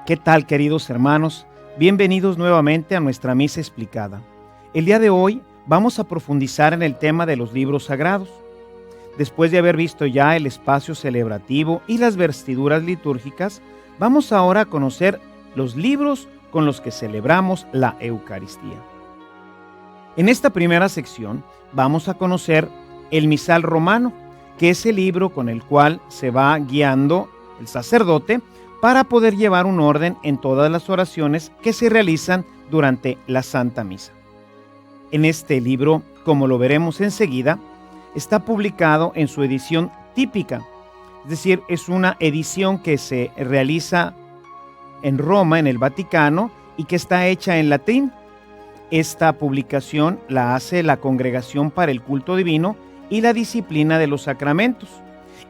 ¿Qué tal, queridos hermanos? Bienvenidos nuevamente a nuestra misa explicada. El día de hoy vamos a profundizar en el tema de los libros sagrados. Después de haber visto ya el espacio celebrativo y las vestiduras litúrgicas, vamos ahora a conocer los libros con los que celebramos la Eucaristía. En esta primera sección vamos a conocer el misal romano, que es el libro con el cual se va guiando el sacerdote para poder llevar un orden en todas las oraciones que se realizan durante la Santa Misa. En este libro, como lo veremos enseguida, está publicado en su edición típica, es decir, es una edición que se realiza en Roma, en el Vaticano, y que está hecha en latín. Esta publicación la hace la Congregación para el Culto Divino y la Disciplina de los Sacramentos.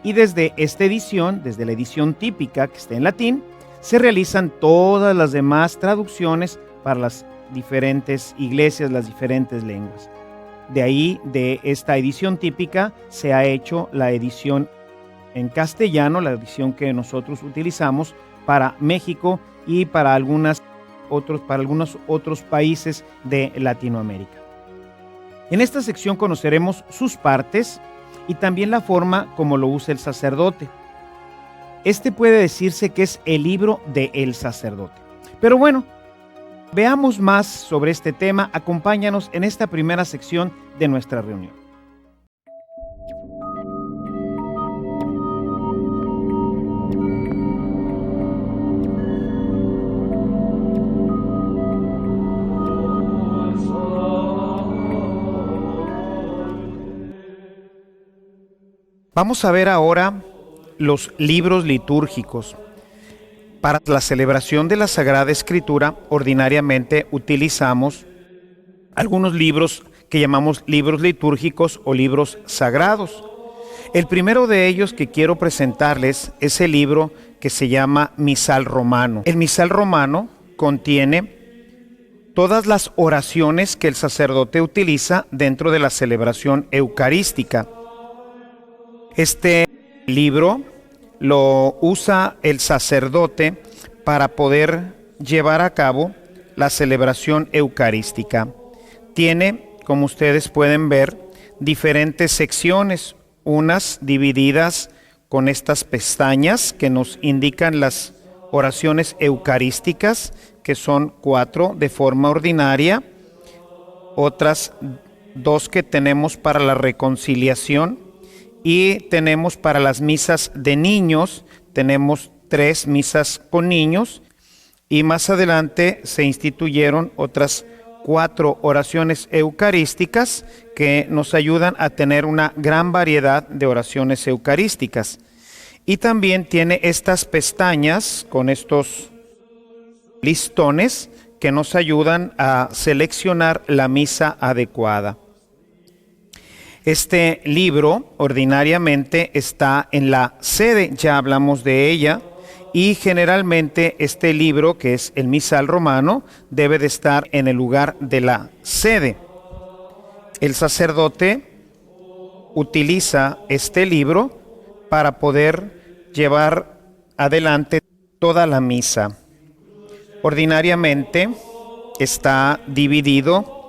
Y desde esta edición, desde la edición típica que está en latín, se realizan todas las demás traducciones para las diferentes iglesias, las diferentes lenguas. De ahí, de esta edición típica, se ha hecho la edición en castellano, la edición que nosotros utilizamos para México y para algunos otros países de Latinoamérica. En esta sección conoceremos sus partes y también la forma como lo usa el sacerdote. Este puede decirse que es el libro del sacerdote. Pero bueno, veamos más sobre este tema. Acompáñanos en esta primera sección de nuestra reunión. Vamos a ver ahora los libros litúrgicos. Para la celebración de la Sagrada Escritura, ordinariamente utilizamos algunos libros que llamamos libros litúrgicos o libros sagrados. El primero de ellos que quiero presentarles es el libro que se llama Misal Romano. El Misal Romano contiene todas las oraciones que el sacerdote utiliza dentro de la celebración eucarística. Este libro lo usa el sacerdote para poder llevar a cabo la celebración eucarística. Tiene, como ustedes pueden ver, diferentes secciones, unas divididas con estas pestañas que nos indican las oraciones eucarísticas, que son 4 de forma ordinaria, otras 2 que tenemos para la reconciliación, y tenemos para las misas de niños, tenemos 3 misas con niños, y más adelante se instituyeron otras 4 oraciones eucarísticas que nos ayudan a tener una gran variedad de oraciones eucarísticas. Y también tiene estas pestañas con estos listones que nos ayudan a seleccionar la misa adecuada. Este libro ordinariamente está en la sede, ya hablamos de ella, y generalmente este libro, que es el Misal Romano, debe de estar en el lugar de la sede. El sacerdote utiliza este libro para poder llevar adelante toda la misa. Ordinariamente está dividido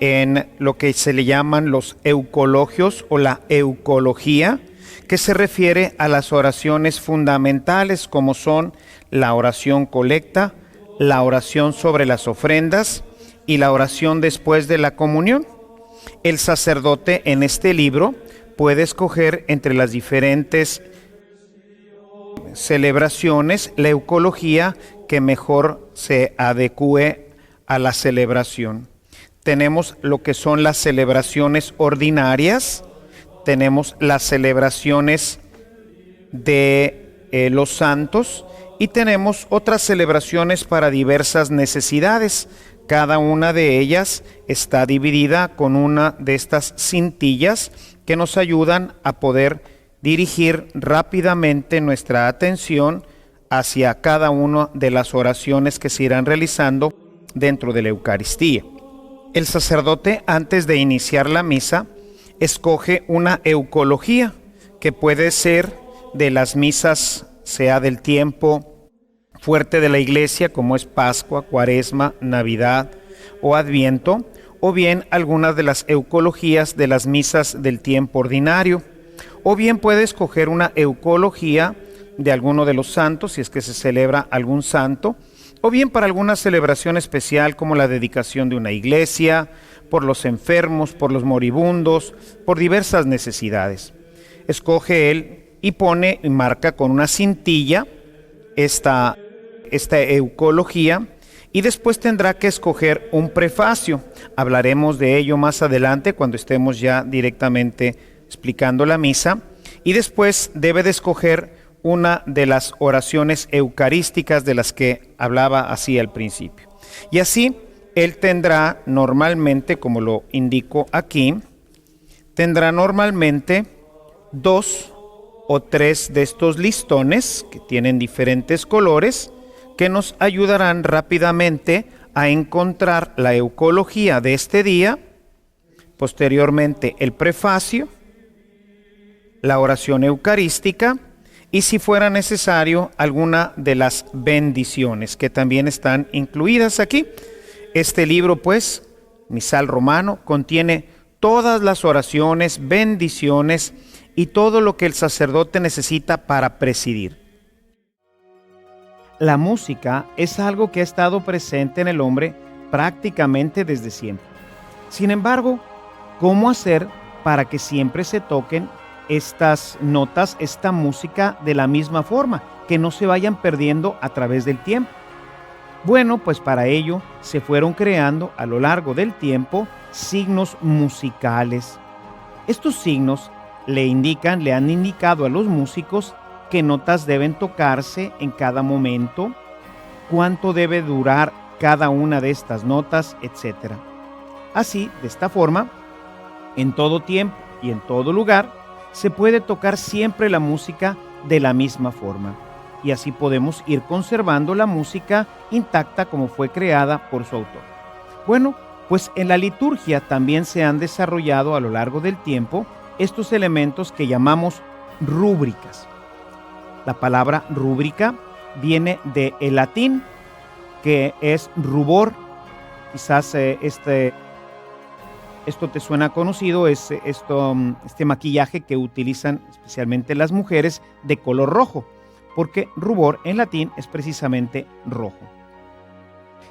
en lo que se le llaman los eucologios o la eucología, que se refiere a las oraciones fundamentales como son la oración colecta, la oración sobre las ofrendas y la oración después de la comunión. El sacerdote en este libro puede escoger entre las diferentes celebraciones la eucología que mejor se adecue a la celebración. Tenemos lo que son las celebraciones ordinarias, tenemos las celebraciones de los santos y tenemos otras celebraciones para diversas necesidades. Cada una de ellas está dividida con una de estas cintillas que nos ayudan a poder dirigir rápidamente nuestra atención hacia cada una de las oraciones que se irán realizando dentro de la Eucaristía. El sacerdote, antes de iniciar la misa, escoge una eucología que puede ser de las misas, sea del tiempo fuerte de la iglesia, como es Pascua, Cuaresma, Navidad o Adviento, o bien algunas de las eucologías de las misas del tiempo ordinario, o bien puede escoger una eucología de alguno de los santos, si es que se celebra algún santo, o bien para alguna celebración especial como la dedicación de una iglesia, por los enfermos, por los moribundos, por diversas necesidades. Escoge él y pone y marca con una cintilla esta eucología, y después tendrá que escoger un prefacio. Hablaremos de ello más adelante cuando estemos ya directamente explicando la misa, y después debe de escoger una de las oraciones eucarísticas de las que hablaba así al principio. Y así él tendrá normalmente, como lo indico aquí, tendrá normalmente 2 o 3 de estos listones que tienen diferentes colores, que nos ayudarán rápidamente a encontrar la eucología de este día, posteriormente el prefacio, la oración eucarística y, si fuera necesario, alguna de las bendiciones que también están incluidas aquí. Este libro, pues, Misal Romano, contiene todas las oraciones, bendiciones y todo lo que el sacerdote necesita para presidir. La música es algo que ha estado presente en el hombre prácticamente desde siempre. Sin embargo, ¿cómo hacer para que siempre se toquen estas notas, esta música de la misma forma, que no se vayan perdiendo a través del tiempo? Bueno, pues para ello se fueron creando a lo largo del tiempo signos musicales. Estos signos le han indicado a los músicos qué notas deben tocarse en cada momento, cuánto debe durar cada una de estas notas, etc. Así, de esta forma, en todo tiempo y en todo lugar, se puede tocar siempre la música de la misma forma. Y así podemos ir conservando la música intacta como fue creada por su autor. Bueno, pues en la liturgia también se han desarrollado a lo largo del tiempo estos elementos que llamamos rúbricas. La palabra rúbrica viene del latín, que es rubor. Quizás esto te suena conocido, es este maquillaje que utilizan especialmente las mujeres de color rojo, porque rubor en latín es precisamente rojo.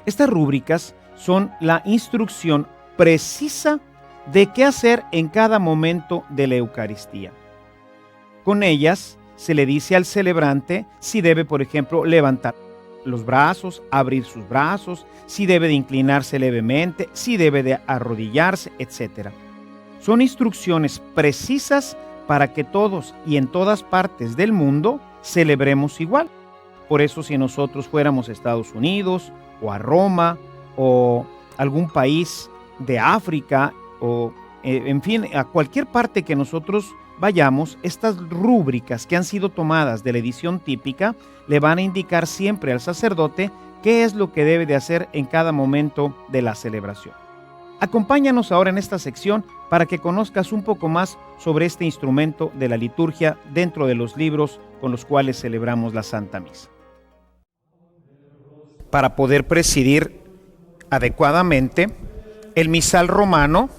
Estas rúbricas son la instrucción precisa de qué hacer en cada momento de la Eucaristía. Con ellas se le dice al celebrante si debe, por ejemplo, levantar los brazos, abrir sus brazos, si debe de inclinarse levemente, si debe de arrodillarse, etc. Son instrucciones precisas para que todos y en todas partes del mundo celebremos igual. Por eso, si nosotros fuéramos a Estados Unidos o a Roma o algún país de África o en fin, a cualquier parte que nosotros vayamos, estas rúbricas que han sido tomadas de la edición típica le van a indicar siempre al sacerdote qué es lo que debe de hacer en cada momento de la celebración. Acompáñanos ahora en esta sección para que conozcas un poco más sobre este instrumento de la liturgia dentro de los libros con los cuales celebramos la Santa Misa. Para poder presidir adecuadamente, el misal romano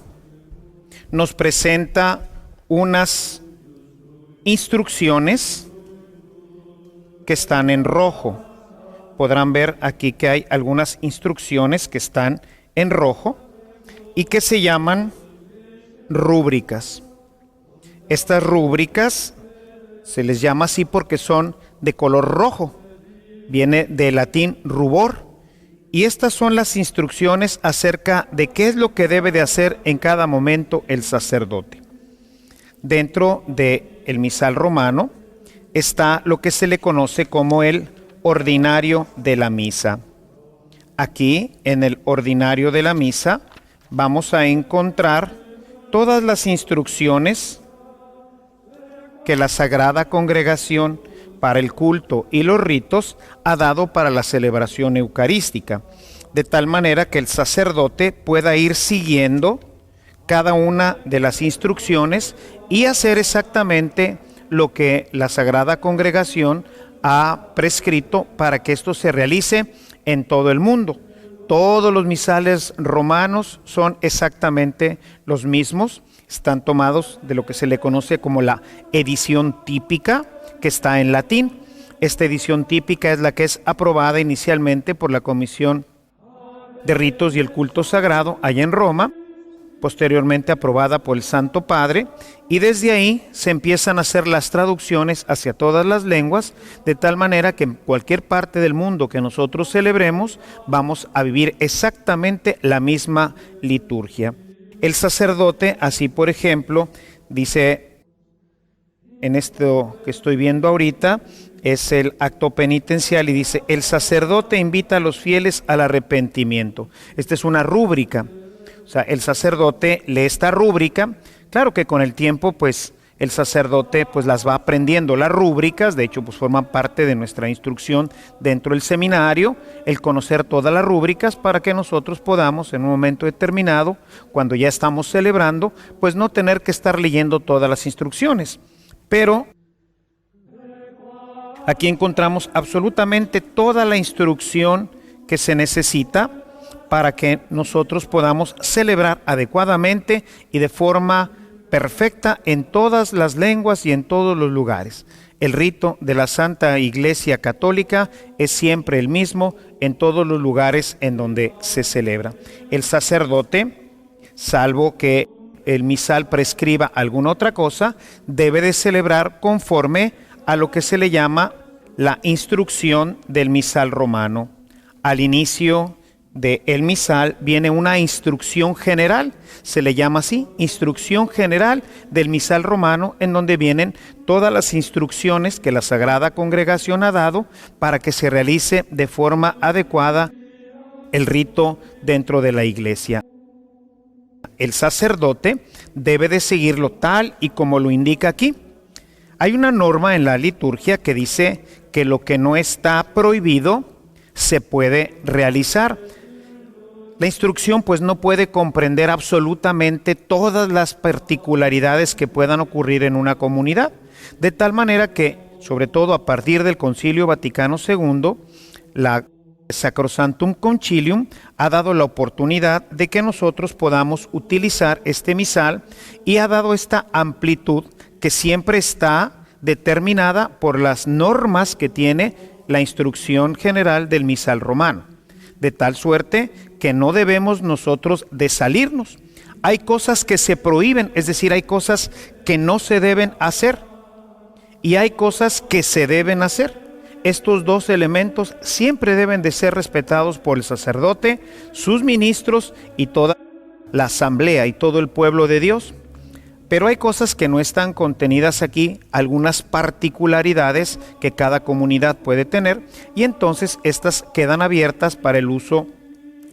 nos presenta unas instrucciones que están en rojo. Podrán ver aquí que hay algunas instrucciones que están en rojo y que se llaman rúbricas. Estas rúbricas se les llama así porque son de color rojo. Viene del latín rubor. Y estas son las instrucciones acerca de qué es lo que debe de hacer en cada momento el sacerdote. Dentro del misal romano está lo que se le conoce como el ordinario de la misa. Aquí, en el ordinario de la misa, vamos a encontrar todas las instrucciones que la Sagrada Congregación para el culto y los ritos ha dado para la celebración eucarística, de tal manera que el sacerdote pueda ir siguiendo cada una de las instrucciones y hacer exactamente lo que la Sagrada Congregación ha prescrito para que esto se realice en todo el mundo. Todos los misales romanos son exactamente los mismos, están tomados de lo que se le conoce como la edición típica, que está en latín. Esta edición típica es la que es aprobada inicialmente por la Comisión de Ritos y el Culto Sagrado allá en Roma, posteriormente aprobada por el Santo Padre, y desde ahí se empiezan a hacer las traducciones hacia todas las lenguas, de tal manera que en cualquier parte del mundo que nosotros celebremos, vamos a vivir exactamente la misma liturgia. El sacerdote, así por ejemplo, dice en esto que estoy viendo ahorita, es el acto penitencial y dice, el sacerdote invita a los fieles al arrepentimiento. Esta es una rúbrica. O sea, el sacerdote lee esta rúbrica. Claro que con el tiempo, pues, el sacerdote pues las va aprendiendo, las rúbricas, de hecho, pues forman parte de nuestra instrucción dentro del seminario, el conocer todas las rúbricas para que nosotros podamos, en un momento determinado, cuando ya estamos celebrando, pues no tener que estar leyendo todas las instrucciones. Pero aquí encontramos absolutamente toda la instrucción que se necesita para que nosotros podamos celebrar adecuadamente y de forma perfecta en todas las lenguas y en todos los lugares. El rito de la Santa Iglesia Católica es siempre el mismo en todos los lugares en donde se celebra. El sacerdote, salvo que el misal prescriba alguna otra cosa, debe de celebrar conforme a lo que se le llama la instrucción del misal romano. Al inicio del misal viene una instrucción general, se le llama así, instrucción general del misal romano, en donde vienen todas las instrucciones que la Sagrada Congregación ha dado para que se realice de forma adecuada el rito dentro de la iglesia. El sacerdote debe de seguirlo tal y como lo indica aquí. Hay una norma en la liturgia que dice que lo que no está prohibido se puede realizar. La instrucción pues no puede comprender absolutamente todas las particularidades que puedan ocurrir en una comunidad, de tal manera que, sobre todo a partir del Concilio Vaticano II, la Sacrosanctum Concilium ha dado la oportunidad de que nosotros podamos utilizar este misal y ha dado esta amplitud que siempre está determinada por las normas que tiene la instrucción general del misal romano, de tal suerte que no debemos nosotros de salirnos. Hay cosas que se prohíben, es decir, hay cosas que no se deben hacer y hay cosas que se deben hacer. Estos dos elementos siempre deben de ser respetados por el sacerdote, sus ministros y toda la asamblea y todo el pueblo de Dios. Pero hay cosas que no están contenidas aquí, algunas particularidades que cada comunidad puede tener, y entonces estas quedan abiertas para el uso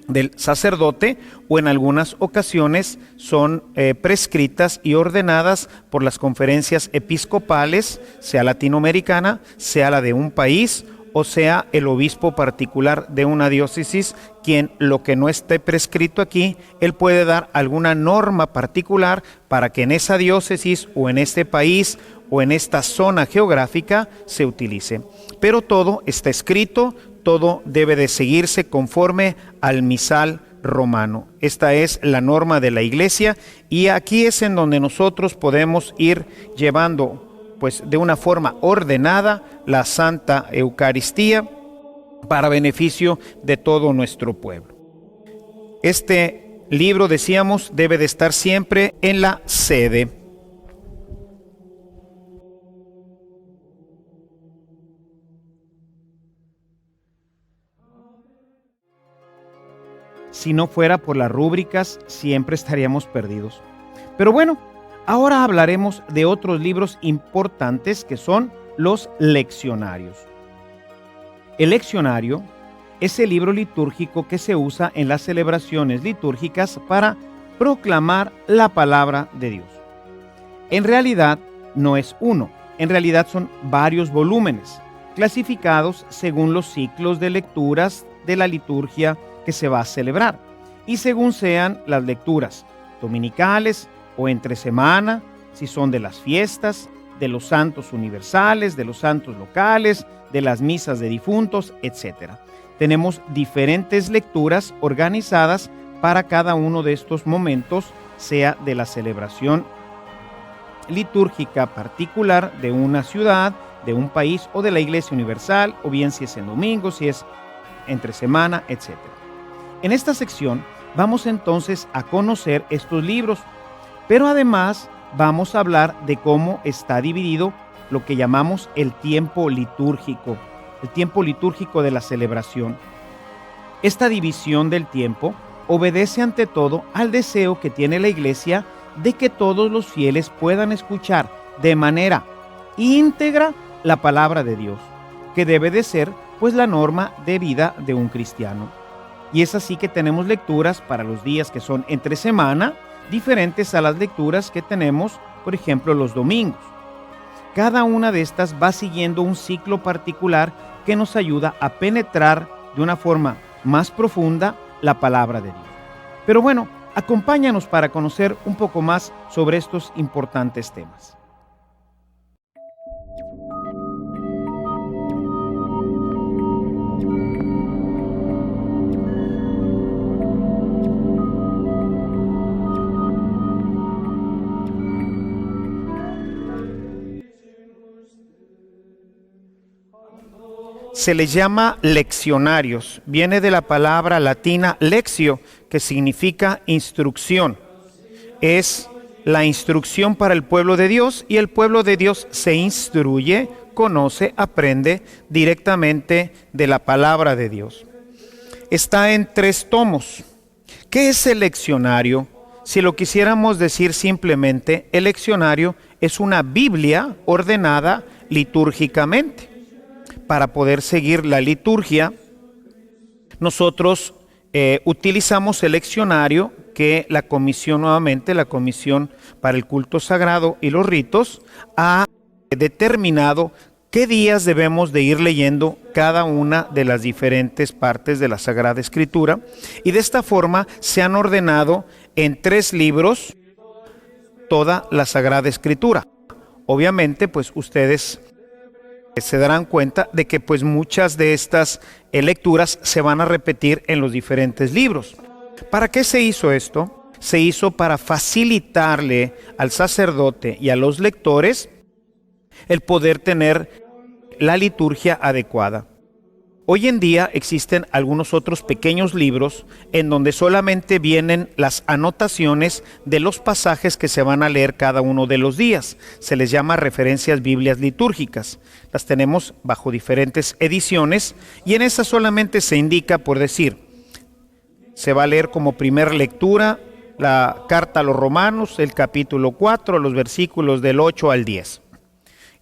del sacerdote, o en algunas ocasiones son prescritas y ordenadas por las conferencias episcopales, sea latinoamericana, sea la de un país, o sea el obispo particular de una diócesis, quien lo que no esté prescrito aquí, él puede dar alguna norma particular para que en esa diócesis o en este país o en esta zona geográfica se utilice. Pero todo está escrito, todo debe de seguirse conforme al misal romano. Esta es la norma de la Iglesia y aquí es en donde nosotros podemos ir llevando pues de una forma ordenada la Santa Eucaristía para beneficio de todo nuestro pueblo. Este libro, decíamos, debe de estar siempre en la sede. Si no fuera por las rúbricas, siempre estaríamos perdidos. Pero bueno, ahora hablaremos de otros libros importantes que son los leccionarios. El leccionario es el libro litúrgico que se usa en las celebraciones litúrgicas para proclamar la palabra de Dios. En realidad no es uno, en realidad son varios volúmenes, clasificados según los ciclos de lecturas de la liturgia que se va a celebrar y según sean las lecturas dominicales o entre semana, si son de las fiestas, de los santos universales, de los santos locales, de las misas de difuntos, etc. Tenemos diferentes lecturas organizadas para cada uno de estos momentos, sea de la celebración litúrgica particular de una ciudad, de un país o de la Iglesia Universal, o bien si es en domingo, si es entre semana, etc. En esta sección vamos entonces a conocer estos libros, pero además vamos a hablar de cómo está dividido lo que llamamos el tiempo litúrgico de la celebración. Esta división del tiempo obedece ante todo al deseo que tiene la Iglesia de que todos los fieles puedan escuchar de manera íntegra la palabra de Dios, que debe de ser pues la norma de vida de un cristiano. Y es así que tenemos lecturas para los días que son entre semana, diferentes a las lecturas que tenemos, por ejemplo, los domingos. Cada una de estas va siguiendo un ciclo particular que nos ayuda a penetrar de una forma más profunda la palabra de Dios. Pero bueno, acompáñanos para conocer un poco más sobre estos importantes temas. Se les llama leccionarios, viene de la palabra latina lectio, que significa instrucción. Es la instrucción para el pueblo de Dios, y el pueblo de Dios se instruye, conoce, aprende directamente de la palabra de Dios. Está en 3 tomos. ¿Qué es el leccionario? Si lo quisiéramos decir simplemente, el leccionario es una Biblia ordenada litúrgicamente. Para poder seguir la liturgia, nosotros utilizamos el leccionario que la comisión para el culto sagrado y los ritos ha determinado qué días debemos de ir leyendo cada una de las diferentes partes de la Sagrada Escritura, y de esta forma se han ordenado en 3 libros toda la Sagrada Escritura. Obviamente, pues ustedes se darán cuenta de que pues muchas de estas lecturas se van a repetir en los diferentes libros. ¿Para qué se hizo esto? Se hizo para facilitarle al sacerdote y a los lectores el poder tener la liturgia adecuada. Hoy en día existen algunos otros pequeños libros en donde solamente vienen las anotaciones de los pasajes que se van a leer cada uno de los días. Se les llama referencias Biblias litúrgicas. Las tenemos bajo diferentes ediciones, y en esas solamente se indica, por decir, se va a leer como primer lectura la carta a los Romanos, el capítulo 4, los versículos del 8 al 10.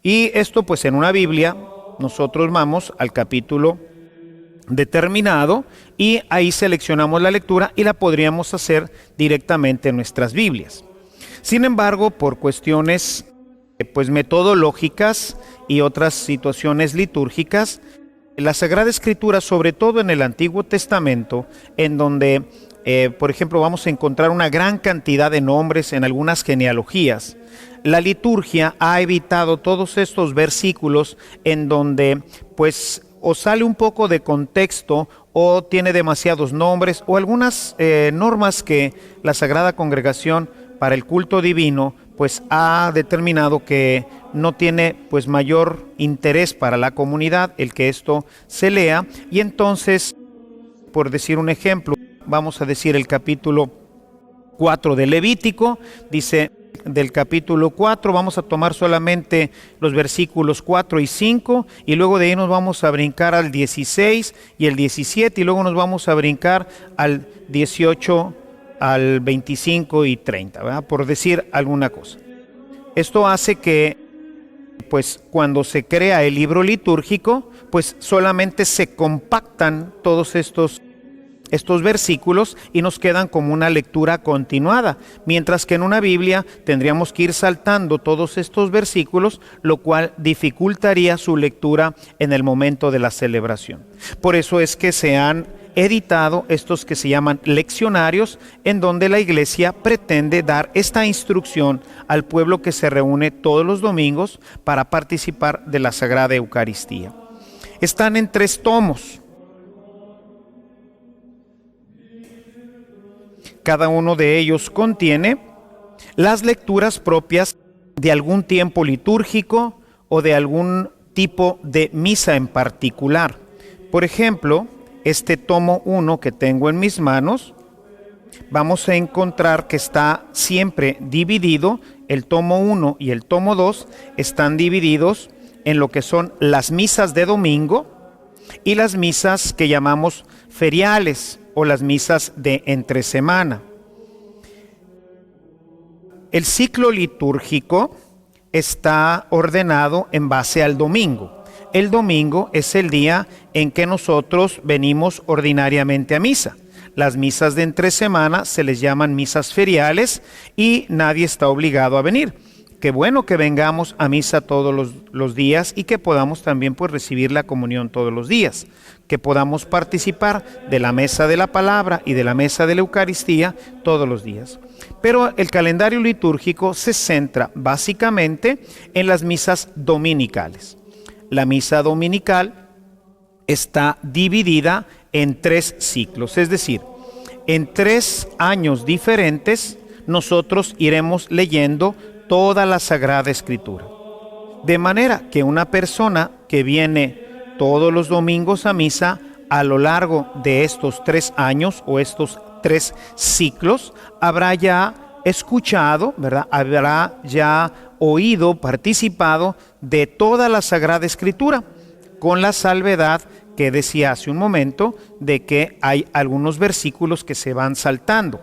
Y esto pues en una Biblia nosotros vamos al capítulo determinado y ahí seleccionamos la lectura y la podríamos hacer directamente en nuestras Biblias. Sin embargo, por cuestiones pues metodológicas y otras situaciones litúrgicas, la Sagrada Escritura, sobre todo en el Antiguo Testamento, en donde por ejemplo vamos a encontrar una gran cantidad de nombres en algunas genealogías, la liturgia ha evitado todos estos versículos en donde pues o sale un poco de contexto o tiene demasiados nombres o algunas normas que la Sagrada Congregación para el culto divino pues ha determinado que no tiene pues mayor interés para la comunidad el que esto se lea. Y entonces, por decir un ejemplo, vamos a decir el capítulo 4 de Levítico, dice del capítulo 4, vamos a tomar solamente los versículos 4 y 5, y luego de ahí nos vamos a brincar al 16 y el 17, y luego nos vamos a brincar al 18, al 25 y 30, ¿verdad? Por decir alguna cosa. Esto hace que, pues, cuando se crea el libro litúrgico, pues solamente se compactan todos estos versículos y nos quedan como una lectura continuada, mientras que en una Biblia tendríamos que ir saltando todos estos versículos, lo cual dificultaría su lectura en el momento de la celebración. Por eso es que se han editado estos que se llaman leccionarios, en donde la iglesia pretende dar esta instrucción al pueblo que se reúne todos los domingos para participar de la Sagrada Eucaristía. Están en 3 tomos. Cada uno de ellos contiene las lecturas propias de algún tiempo litúrgico o de algún tipo de misa en particular. Por ejemplo, este tomo 1 que tengo en mis manos, vamos a encontrar que está siempre dividido. El tomo 1 y el tomo 2 están divididos en lo que son las misas de domingo y las misas que llamamos feriales o las misas de entre semana. El ciclo litúrgico está ordenado en base al domingo. El domingo es el día en que nosotros venimos ordinariamente a misa. Las misas de entre semana se les llaman misas feriales y nadie está obligado a venir. Qué bueno que vengamos a misa todos los días y que podamos también recibir la comunión todos los días, que podamos participar de la mesa de la palabra y de la mesa de la Eucaristía todos los días. Pero el calendario litúrgico se centra básicamente en las misas dominicales. La misa dominical está dividida en 3 ciclos, es decir, en 3 años diferentes nosotros iremos leyendo toda la Sagrada Escritura. De manera que una persona que viene todos los domingos a misa, a lo largo de estos 3 años o estos 3 ciclos, habrá ya escuchado, ¿verdad? Habrá ya oído, participado de toda la Sagrada Escritura, con la salvedad que decía hace un momento de que hay algunos versículos que se van saltando.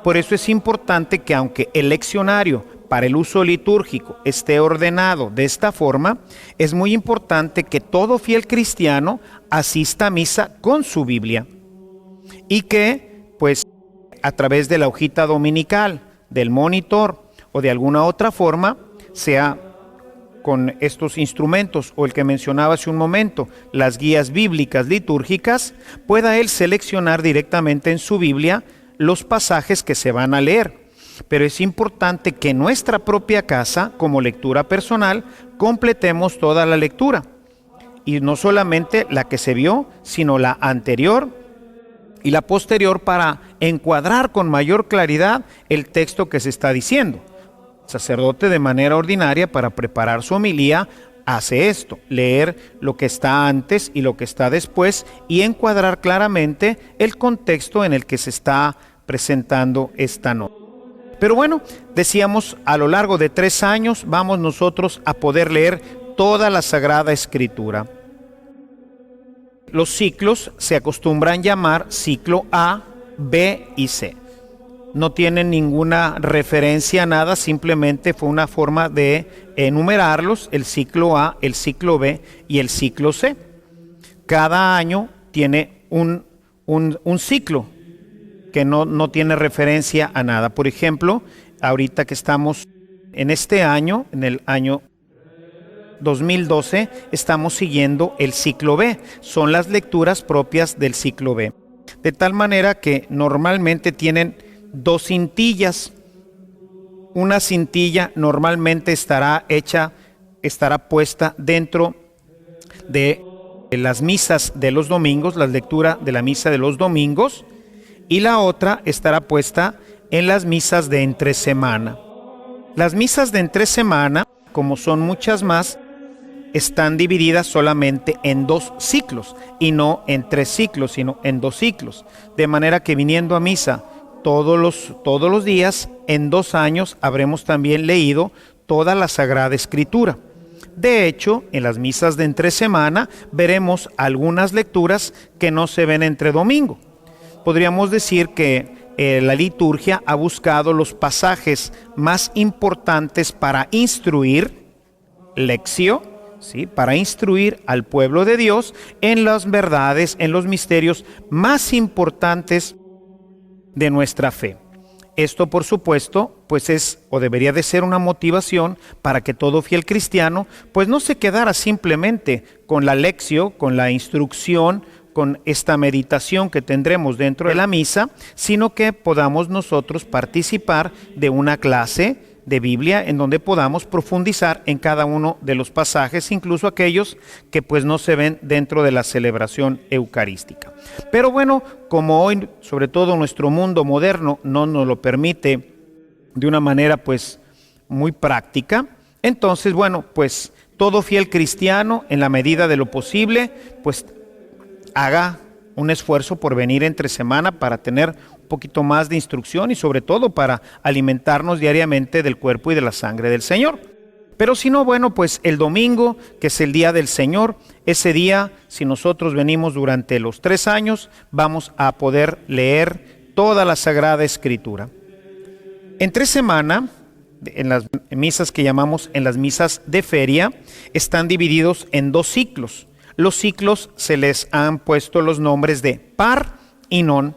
Por eso es importante que aunque el leccionario para el uso litúrgico esté ordenado de esta forma, es muy importante que todo fiel cristiano asista a misa con su Biblia y que, pues, a través de la hojita dominical, del monitor o de alguna otra forma, sea con estos instrumentos o el que mencionaba hace un momento, las guías bíblicas litúrgicas, pueda él seleccionar directamente en su Biblia los pasajes que se van a leer. Pero es importante que en nuestra propia casa, como lectura personal, completemos toda la lectura. Y no solamente la que se vio, sino la anterior y la posterior para encuadrar con mayor claridad el texto que se está diciendo. El sacerdote de manera ordinaria para preparar su homilía hace esto, leer lo que está antes y lo que está después y encuadrar claramente el contexto en el que se está presentando esta nota. Pero bueno, decíamos, a lo largo de 3 años vamos nosotros a poder leer toda la Sagrada Escritura. Los ciclos se acostumbran llamar ciclo A, B y C. No tienen ninguna referencia a nada, simplemente fue una forma de enumerarlos, el ciclo A, el ciclo B y el ciclo C. Cada año tiene un ciclo que no tiene referencia a nada. Por ejemplo, ahorita que estamos en este año, en el año 2012, estamos siguiendo el ciclo B. Son las lecturas propias del ciclo B. De tal manera que normalmente tienen 2 cintillas. Una cintilla normalmente estará puesta dentro de las misas de los domingos, la lectura de la misa de los domingos, y la otra estará puesta en las misas de entre semana. Las misas de entre semana, como son muchas más, están divididas solamente en 2 ciclos, y no en 3 ciclos, sino en 2 ciclos. De manera que viniendo a misa todos los días, en 2 años habremos también leído toda la Sagrada Escritura. De hecho, en las misas de entre semana veremos algunas lecturas que no se ven entre domingo. Podríamos decir que la liturgia ha buscado los pasajes más importantes para instruir, lectio, ¿sí? Para instruir al pueblo de Dios en las verdades, en los misterios más importantes de nuestra fe. Esto, por supuesto, pues es o debería de ser una motivación para que todo fiel cristiano pues no se quedara simplemente con la lectio, con la instrucción, con esta meditación que tendremos dentro de la misa, sino que podamos nosotros participar de una clase de Biblia en donde podamos profundizar en cada uno de los pasajes, incluso aquellos que pues no se ven dentro de la celebración eucarística. Pero bueno, como hoy sobre todo nuestro mundo moderno no nos lo permite de una manera pues muy práctica, entonces bueno, pues todo fiel cristiano en la medida de lo posible pues haga un esfuerzo por venir entre semana para tener un poquito más de instrucción y sobre todo para alimentarnos diariamente del cuerpo y de la sangre del Señor. Pero si no, bueno, pues el domingo, que es el día del Señor, ese día, si nosotros venimos durante los 3 años, vamos a poder leer toda la Sagrada Escritura. Entre semana, en las misas que llamamos en las misas de feria, están divididos en 2 ciclos. Los ciclos se les han puesto los nombres de par y non.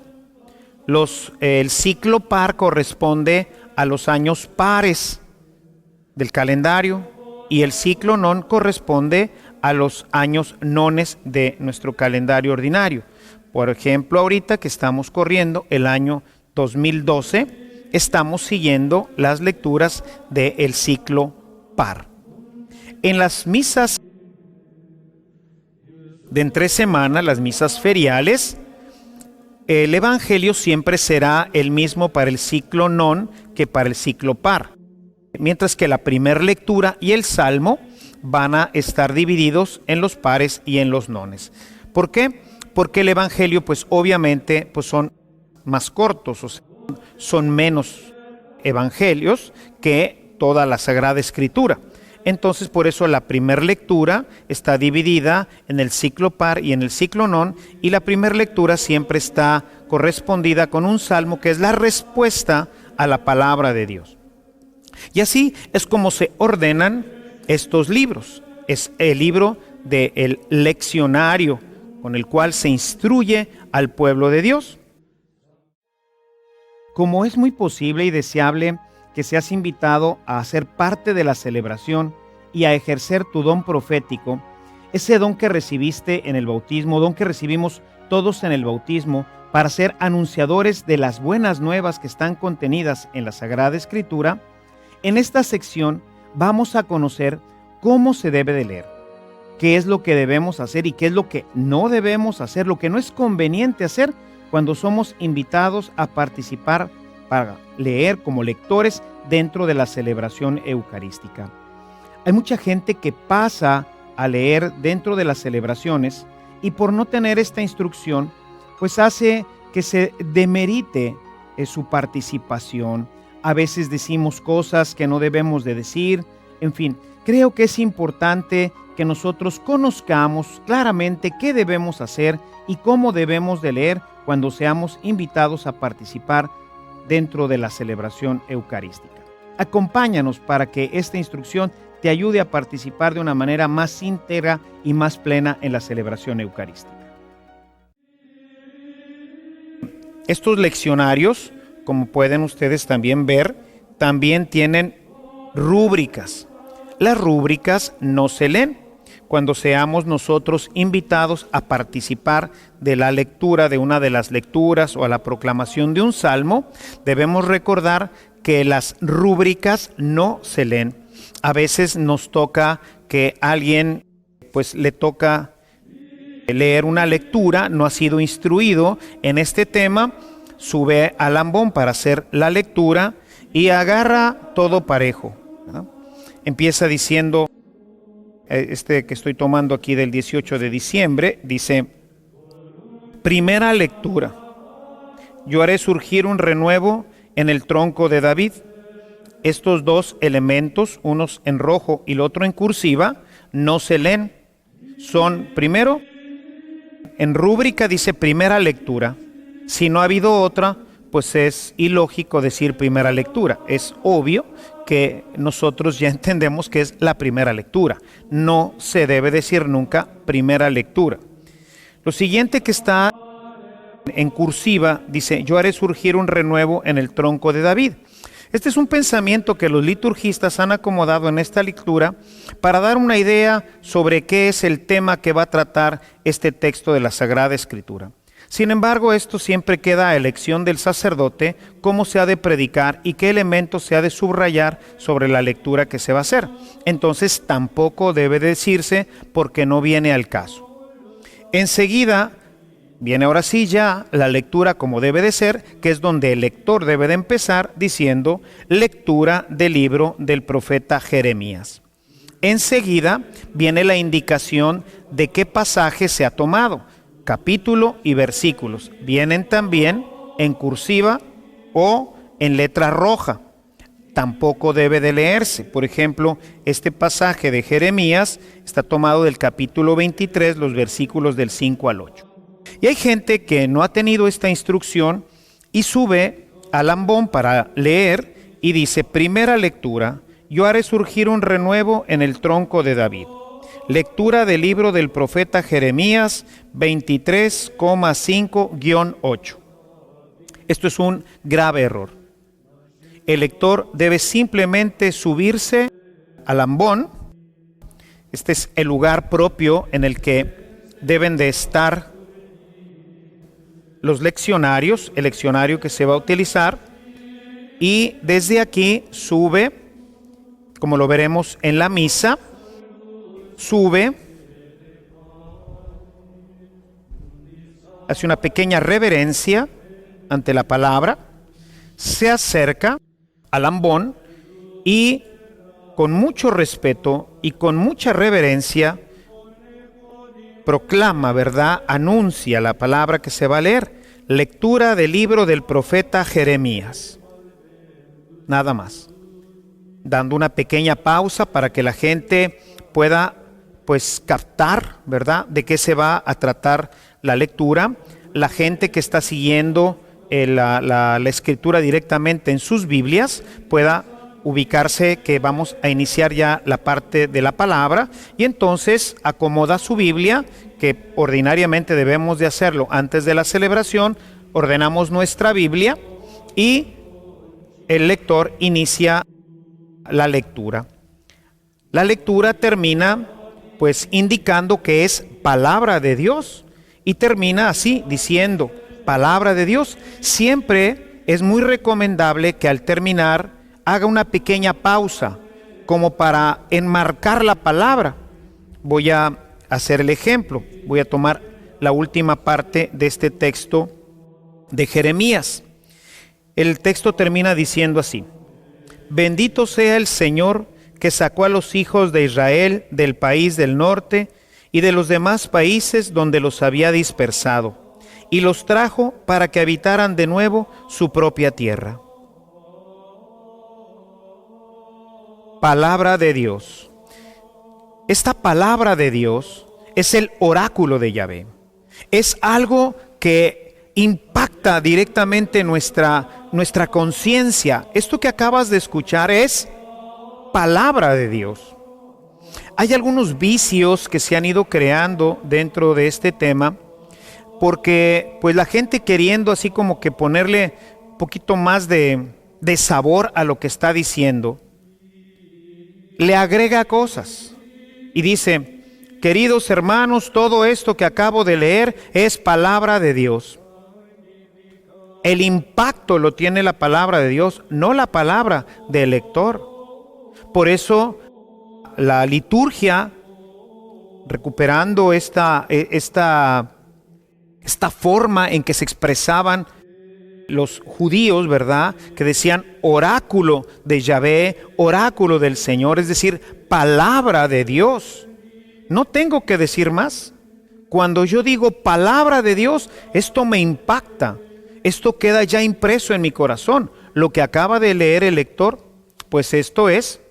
El ciclo par corresponde a los años pares del calendario y el ciclo non corresponde a los años nones de nuestro calendario ordinario. Por ejemplo, ahorita que estamos corriendo el año 2012, estamos siguiendo las lecturas del ciclo par. En las misas de entre semana, las misas feriales, el evangelio siempre será el mismo para el ciclo non que para el ciclo par, mientras que la primera lectura y el salmo van a estar divididos en los pares y en los nones. ¿Por qué? Porque el evangelio pues obviamente pues son más cortos, o sea, son menos evangelios que toda la Sagrada Escritura. Entonces, por eso la primera lectura está dividida en el ciclo par y en el ciclo non, y la primera lectura siempre está correspondida con un salmo que es la respuesta a la palabra de Dios. Y así es como se ordenan estos libros. Es el libro del leccionario con el cual se instruye al pueblo de Dios. Como es muy posible y deseable que seas invitado a ser parte de la celebración y a ejercer tu don profético, ese don que recibiste en el bautismo, don que recibimos todos en el bautismo, para ser anunciadores de las buenas nuevas que están contenidas en la Sagrada Escritura, en esta sección vamos a conocer cómo se debe de leer, qué es lo que debemos hacer y qué es lo que no debemos hacer, lo que no es conveniente hacer cuando somos invitados a participar para leer como lectores dentro de la celebración eucarística. Hay mucha gente que pasa a leer dentro de las celebraciones y por no tener esta instrucción, pues hace que se demerite su participación. A veces decimos cosas que no debemos de decir. En fin, creo que es importante que nosotros conozcamos claramente qué debemos hacer y cómo debemos de leer cuando seamos invitados a participar dentro de la celebración eucarística. Acompáñanos para que esta instrucción te ayude a participar de una manera más íntegra y más plena en la celebración eucarística. Estos leccionarios, como pueden ustedes también ver, también tienen rúbricas. Las rúbricas no se leen. Cuando seamos nosotros invitados a participar de la lectura de una de las lecturas o a la proclamación de un salmo, debemos recordar que las rúbricas no se leen. A veces nos toca que alguien pues le toca leer una lectura, no ha sido instruido en este tema, sube al ambón para hacer la lectura y agarra todo parejo, ¿no? Empieza diciendo, que estoy tomando aquí del 18 de diciembre, dice, primera lectura, yo haré surgir un renuevo en el tronco de David. Estos dos elementos, unos en rojo y el otro en cursiva, no se leen. Son, primero, en rúbrica dice primera lectura. Si no ha habido otra, pues es ilógico decir primera lectura. Es obvio que nosotros ya entendemos que es la primera lectura. No se debe decir nunca primera lectura. Lo siguiente que está en cursiva dice, yo haré surgir un renuevo en el tronco de David. Este es un pensamiento que los liturgistas han acomodado en esta lectura para dar una idea sobre qué es el tema que va a tratar este texto de la Sagrada Escritura. Sin embargo, esto siempre queda a elección del sacerdote, cómo se ha de predicar y qué elementos se ha de subrayar sobre la lectura que se va a hacer. Entonces tampoco debe decirse porque no viene al caso. Enseguida viene ahora sí ya la lectura como debe de ser, que es donde el lector debe de empezar diciendo lectura del libro del profeta Jeremías. Enseguida viene la indicación de qué pasaje se ha tomado, capítulo y versículos. Vienen también en cursiva o en letra roja. Tampoco debe de leerse. Por ejemplo, este pasaje de Jeremías está tomado del capítulo 23, los versículos del 5 al 8. Y hay gente que no ha tenido esta instrucción y sube al ambón para leer y dice, primera lectura, yo haré surgir un renuevo en el tronco de David. Lectura del libro del profeta Jeremías 23,5-8. Esto es un grave error. El lector debe simplemente subirse al ambón. Este es el lugar propio en el que deben de estar los leccionarios, el leccionario que se va a utilizar, y desde aquí sube, como lo veremos en la misa, sube, hace una pequeña reverencia ante la palabra, se acerca al ambón y con mucho respeto y con mucha reverencia proclama, ¿verdad? Anuncia la palabra que se va a leer. Lectura del libro del profeta Jeremías. Nada más. Dando una pequeña pausa para que la gente pueda pues captar, ¿verdad?, de qué se va a tratar la lectura. La gente que está siguiendo la escritura directamente en sus Biblias pueda ubicarse que vamos a iniciar ya la parte de la palabra y entonces acomoda su Biblia, que ordinariamente debemos de hacerlo antes de la celebración. Ordenamos nuestra Biblia y el lector inicia la lectura. La lectura termina pues indicando que es palabra de Dios y termina así diciendo palabra de Dios. Siempre es muy recomendable que al terminar haga una pequeña pausa como para enmarcar la palabra. Voy a hacer el ejemplo. Voy a tomar la última parte de este texto de Jeremías. El texto termina diciendo así: bendito sea el Señor que sacó a los hijos de Israel del país del norte y de los demás países donde los había dispersado, y los trajo para que habitaran de nuevo su propia tierra. Palabra de Dios. Esta palabra de Dios es el oráculo de Yahvé. Es algo que impacta directamente nuestra conciencia. Esto que acabas de escuchar es palabra de Dios. Hay algunos vicios que se han ido creando dentro de este tema, porque pues la gente queriendo así como que ponerle un poquito más de sabor a lo que está diciendo, le agrega cosas y dice: queridos hermanos, todo esto que acabo de leer es palabra de Dios. El impacto lo tiene la palabra de Dios, no la palabra del lector. Por eso la liturgia, recuperando esta forma en que se expresaban los judíos, ¿verdad?, que decían oráculo de Yahvé, oráculo del Señor, es decir, palabra de Dios. No tengo que decir más. Cuando yo digo palabra de Dios, esto me impacta, esto queda ya impreso en mi corazón. Lo que acaba de leer el lector, pues esto es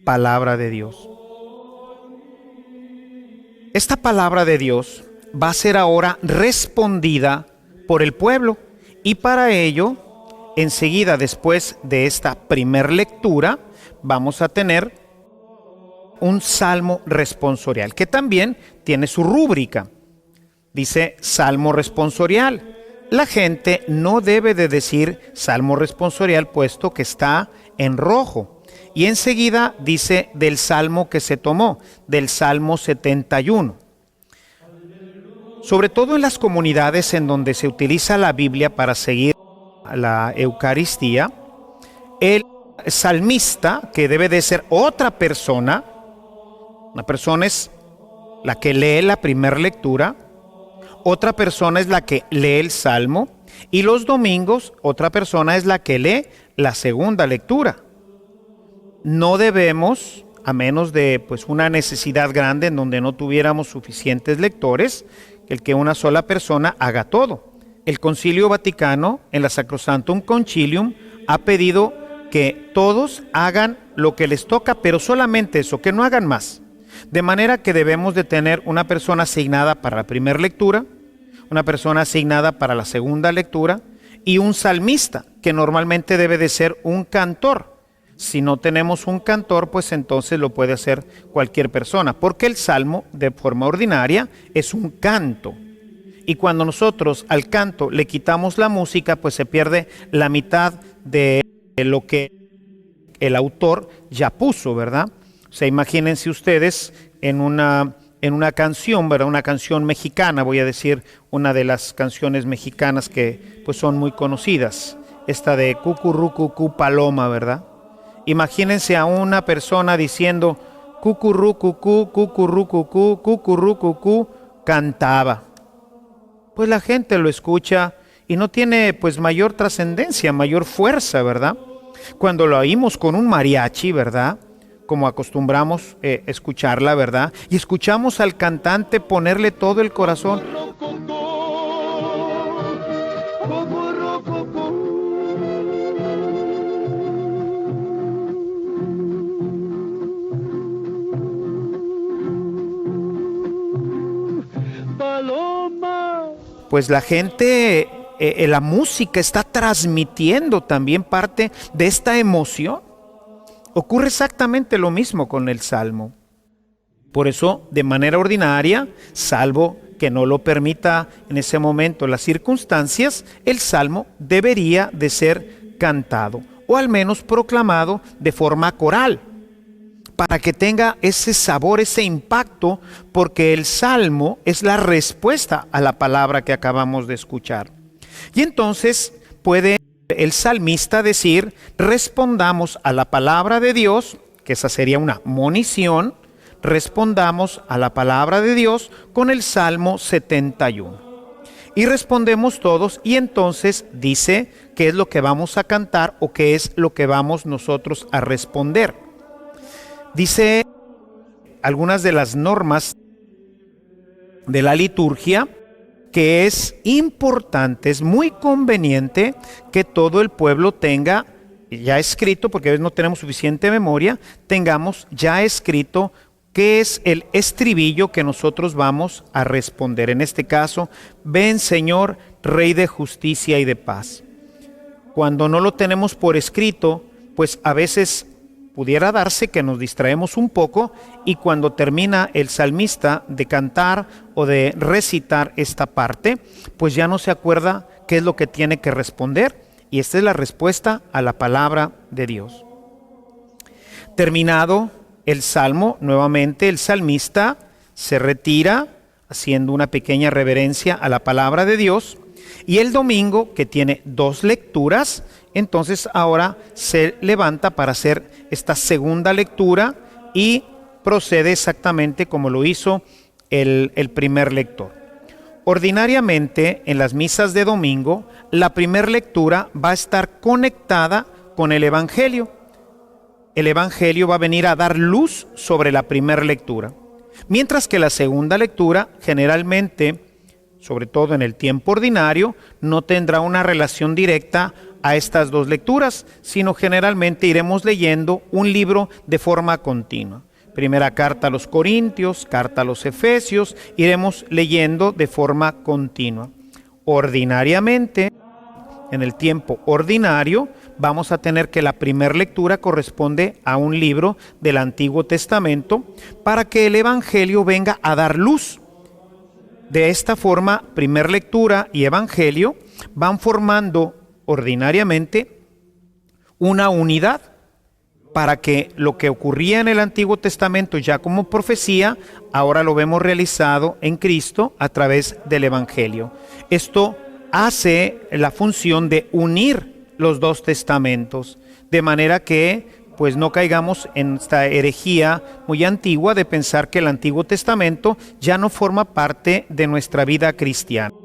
palabra de Dios. Esta palabra de Dios va a ser ahora respondida por el pueblo, y para ello, enseguida después de esta primer lectura, vamos a tener un salmo responsorial, que también tiene su rúbrica. Dice salmo responsorial, La gente no debe de decir salmo responsorial puesto que está en rojo. Y enseguida dice del salmo que se tomó, del Salmo 71. Sobre todo en las comunidades en donde se utiliza la Biblia para seguir la Eucaristía, el salmista, que debe de ser otra persona, una persona es la que lee la primera lectura, otra persona es la que lee el salmo, y los domingos otra persona es la que lee la segunda lectura. No debemos, a menos de una necesidad grande en donde no tuviéramos suficientes lectores, el que una sola persona haga todo. El Concilio Vaticano, en la Sacrosanctum Concilium, ha pedido que todos hagan lo que les toca, pero solamente eso, que no hagan más. De manera que debemos de tener una persona asignada para la primera lectura, una persona asignada para la segunda lectura y un salmista, que normalmente debe de ser un cantor. Si no tenemos un cantor, pues entonces lo puede hacer cualquier persona, porque el salmo de forma ordinaria es un canto. Y cuando nosotros al canto le quitamos la música, pues se pierde la mitad de lo que el autor ya puso, ¿verdad? O sea, imagínense ustedes en una canción, ¿verdad? Una canción mexicana, voy a decir una de las canciones mexicanas que pues son muy conocidas, esta de Cucurrucucú Paloma, ¿verdad? Imagínense a una persona diciendo cucurrucucú, cucurrucucú, cucurrucucú, cantaba. Pues la gente lo escucha y no tiene pues mayor trascendencia, mayor fuerza, ¿verdad? Cuando lo oímos con un mariachi, ¿verdad? Como acostumbramos escucharla, ¿verdad? Y escuchamos al cantante ponerle todo el corazón. Pues la gente, la música está transmitiendo también parte de esta emoción. Ocurre exactamente lo mismo con el salmo. Por eso, de manera ordinaria, salvo que no lo permita en ese momento las circunstancias, el salmo debería de ser cantado o al menos proclamado de forma coral, para que tenga ese sabor, ese impacto, porque el salmo es la respuesta a la palabra que acabamos de escuchar. Y entonces puede el salmista decir, respondamos a la palabra de Dios, que esa sería una monición, respondamos a la palabra de Dios con el Salmo 71. Y respondemos todos y entonces dice qué es lo que vamos a cantar o qué es lo que vamos nosotros a responder. Dice algunas de las normas de la liturgia que es importante, es muy conveniente que todo el pueblo tenga ya escrito, porque a veces no tenemos suficiente memoria, tengamos ya escrito qué es el estribillo que nosotros vamos a responder. En este caso, ven Señor, Rey de justicia y de paz. Cuando no lo tenemos por escrito, pues a veces pudiera darse que nos distraemos un poco y cuando termina el salmista de cantar o de recitar esta parte, pues ya no se acuerda qué es lo que tiene que responder. Y esta es la respuesta a la palabra de Dios. Terminado el salmo, nuevamente el salmista se retira haciendo una pequeña reverencia a la palabra de Dios. Y el domingo, que tiene 2 lecturas, entonces ahora se levanta para hacer esta segunda lectura y procede exactamente como lo hizo el primer lector. Ordinariamente, en las misas de domingo, la primera lectura va a estar conectada con el Evangelio. El Evangelio va a venir a dar luz sobre la primera lectura. Mientras que la segunda lectura, generalmente, sobre todo en el tiempo ordinario, no tendrá una relación directa a estas 2 lecturas, sino generalmente iremos leyendo un libro de forma continua. Primera carta a los Corintios, carta a los Efesios, iremos leyendo de forma continua. Ordinariamente, en el tiempo ordinario, vamos a tener que la primera lectura corresponde a un libro del Antiguo Testamento para que el Evangelio venga a dar luz. De esta forma, primer lectura y evangelio van formando ordinariamente una unidad para que lo que ocurría en el Antiguo Testamento ya como profecía, ahora lo vemos realizado en Cristo a través del evangelio. Esto hace la función de unir los dos testamentos, de manera que pues no caigamos en esta herejía muy antigua de pensar que el Antiguo Testamento ya no forma parte de nuestra vida cristiana.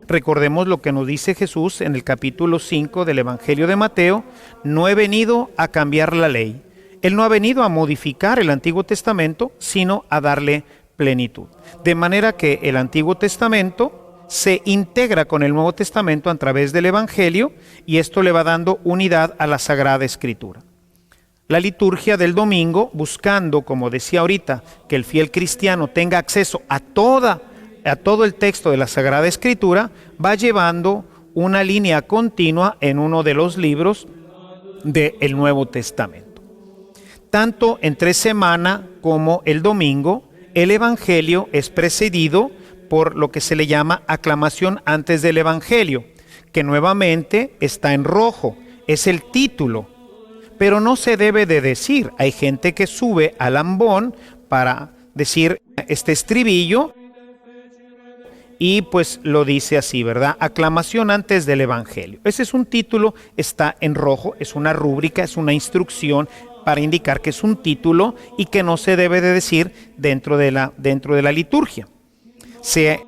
Recordemos lo que nos dice Jesús en el capítulo 5 del Evangelio de Mateo: no he venido a cambiar la ley. Él no ha venido a modificar el Antiguo Testamento, sino a darle plenitud. De manera que el Antiguo Testamento se integra con el Nuevo Testamento a través del Evangelio, y esto le va dando unidad a la Sagrada Escritura. La liturgia del domingo, buscando, como decía ahorita, que el fiel cristiano tenga acceso a todo el texto de la Sagrada Escritura, va llevando una línea continua en uno de los libros del Nuevo Testamento. Tanto entre semana como el domingo, el Evangelio es precedido por lo que se le llama aclamación antes del Evangelio, que nuevamente está en rojo, es el título, pero no se debe de decir. Hay gente que sube al ambón para decir este estribillo y pues lo dice así, ¿verdad? Aclamación antes del Evangelio. Ese es un título, está en rojo, es una rúbrica, es una instrucción para indicar que es un título y que no se debe de decir dentro de la liturgia. Se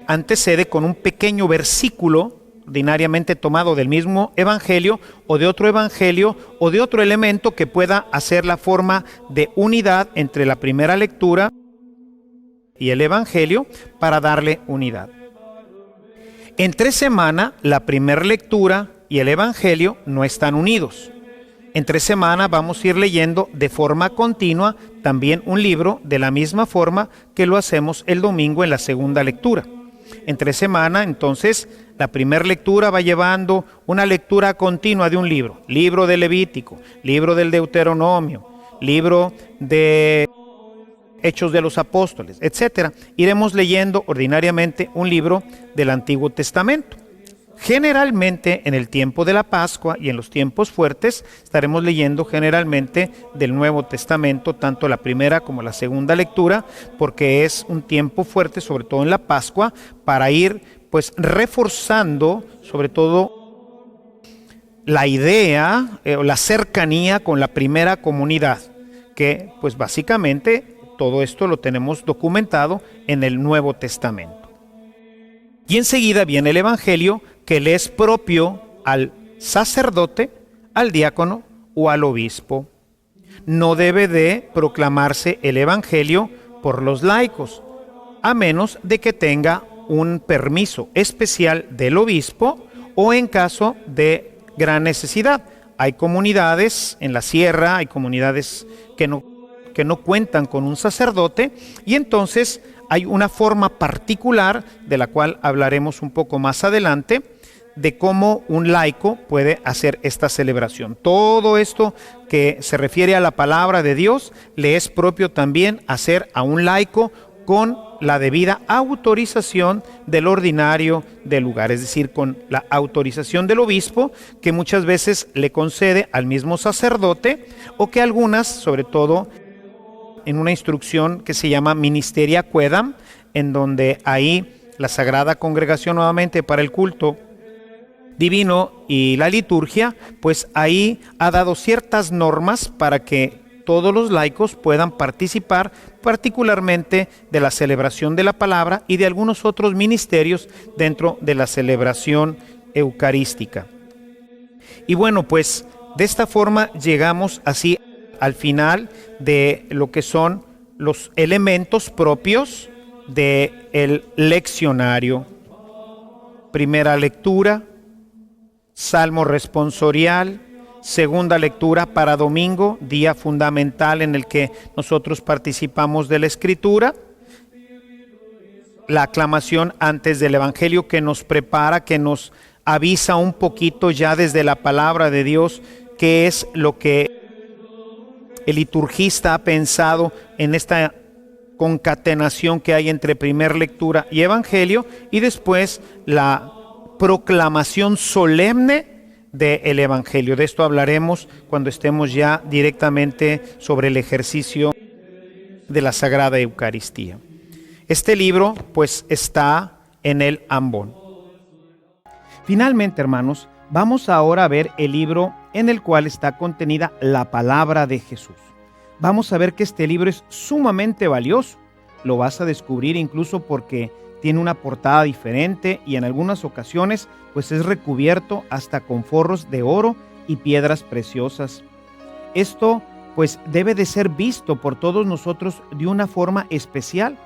antecede con un pequeño versículo ordinariamente tomado del mismo evangelio o de otro elemento que pueda hacer la forma de unidad entre la primera lectura y el evangelio para darle unidad. Entre semana, la primera lectura y el evangelio no están unidos. Entre semana vamos a ir leyendo de forma continua también un libro de la misma forma que lo hacemos el domingo en la segunda lectura. Entre semana, entonces, la primera lectura va llevando una lectura continua de un libro. Libro del Levítico, libro del Deuteronomio, libro de Hechos de los Apóstoles, etc. Iremos leyendo ordinariamente un libro del Antiguo Testamento. Generalmente en el tiempo de la Pascua y en los tiempos fuertes estaremos leyendo generalmente del Nuevo Testamento, tanto la primera como la segunda lectura, porque es un tiempo fuerte, sobre todo en la Pascua, para ir pues reforzando sobre todo la idea o la cercanía con la primera comunidad, que pues básicamente todo esto lo tenemos documentado en el Nuevo Testamento. Y enseguida viene el Evangelio, que le es propio al sacerdote, al diácono o al obispo. No debe de proclamarse el Evangelio por los laicos, a menos de que tenga un permiso especial del obispo o en caso de gran necesidad. Hay comunidades en la sierra, hay comunidades que no cuentan con un sacerdote, y entonces hay una forma particular de la cual hablaremos un poco más adelante, de cómo un laico puede hacer esta celebración. Todo esto que se refiere a la palabra de Dios le es propio también hacer a un laico con la debida autorización del ordinario del lugar, es decir, con la autorización del obispo, que muchas veces le concede al mismo sacerdote, o que algunas, sobre todo en una instrucción que se llama Ministeria Quaedam, en donde ahí la Sagrada Congregación nuevamente para el culto divino y la liturgia, pues ahí ha dado ciertas normas para que todos los laicos puedan participar particularmente de la celebración de la palabra y de algunos otros ministerios dentro de la celebración eucarística. Y bueno, pues de esta forma llegamos así al final de lo que son los elementos propios del leccionario. Primera lectura, salmo responsorial. Segunda lectura para domingo, día fundamental en el que nosotros participamos de la Escritura. La aclamación antes del Evangelio, que nos prepara, que nos avisa un poquito ya desde la palabra de Dios qué es lo que el liturgista ha pensado en esta concatenación que hay entre primer lectura y evangelio, y después la proclamación solemne del evangelio. De esto hablaremos cuando estemos ya directamente sobre el ejercicio de la Sagrada Eucaristía. Este libro pues está en el ambón. Finalmente, hermanos, vamos ahora a ver el libro en el cual está contenida la palabra de Jesús. Vamos a ver que este libro es sumamente valioso. Lo vas a descubrir incluso porque tiene una portada diferente y en algunas ocasiones pues es recubierto hasta con forros de oro y piedras preciosas. Esto pues debe de ser visto por todos nosotros de una forma especial,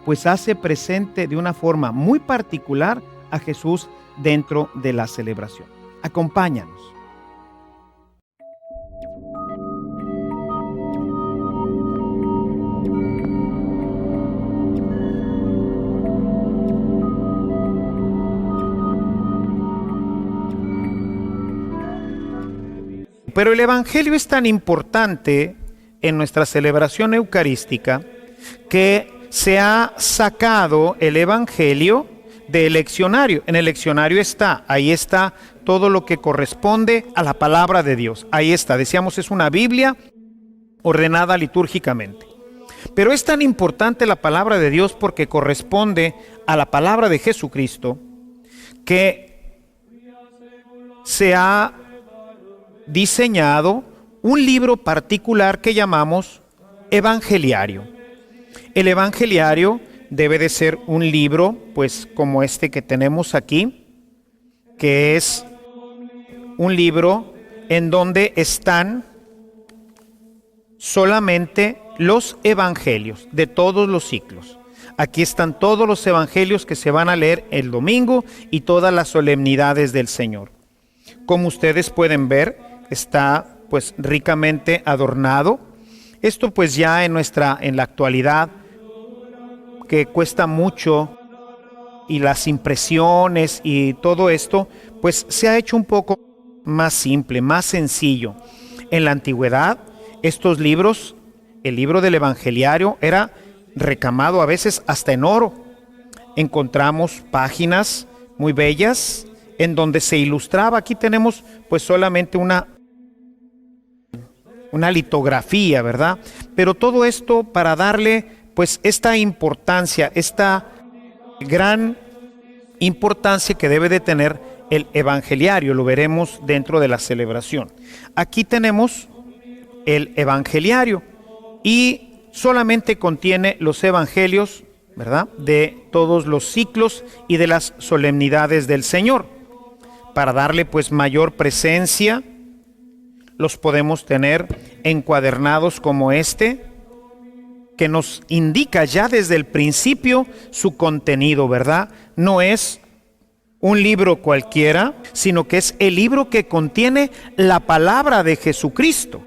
pues hace presente de una forma muy particular a Jesús dentro de la celebración. Acompáñanos. Pero el Evangelio es tan importante en nuestra celebración eucarística que se ha sacado el Evangelio del leccionario. En el leccionario ahí está todo lo que corresponde a la palabra de Dios. Ahí está, decíamos, es una Biblia ordenada litúrgicamente. Pero es tan importante la palabra de Dios porque corresponde a la palabra de Jesucristo que se ha diseñado un libro particular que llamamos evangeliario. El evangeliario debe de ser un libro, pues como este que tenemos aquí, que es un libro en donde están solamente los evangelios de todos los ciclos. Aquí están todos los evangelios que se van a leer el domingo y todas las solemnidades del Señor. Como ustedes pueden ver, está pues ricamente adornado. Esto pues ya en la actualidad, que cuesta mucho, y las impresiones y todo esto, pues se ha hecho un poco más simple, más sencillo. En la antigüedad, estos libros, el libro del evangeliario era recamado a veces hasta en oro. Encontramos páginas muy bellas en donde se ilustraba. Aquí tenemos pues solamente una litografía, ¿verdad? Pero todo esto para darle pues esta importancia, esta gran importancia que debe de tener el evangeliario. Lo veremos dentro de la celebración. Aquí tenemos el evangeliario y solamente contiene los evangelios, ¿verdad?, de todos los ciclos y de las solemnidades del Señor. Para darle pues mayor presencia, los podemos tener encuadernados como este, que nos indica ya desde el principio su contenido, ¿verdad? No es un libro cualquiera, sino que es el libro que contiene la palabra de Jesucristo.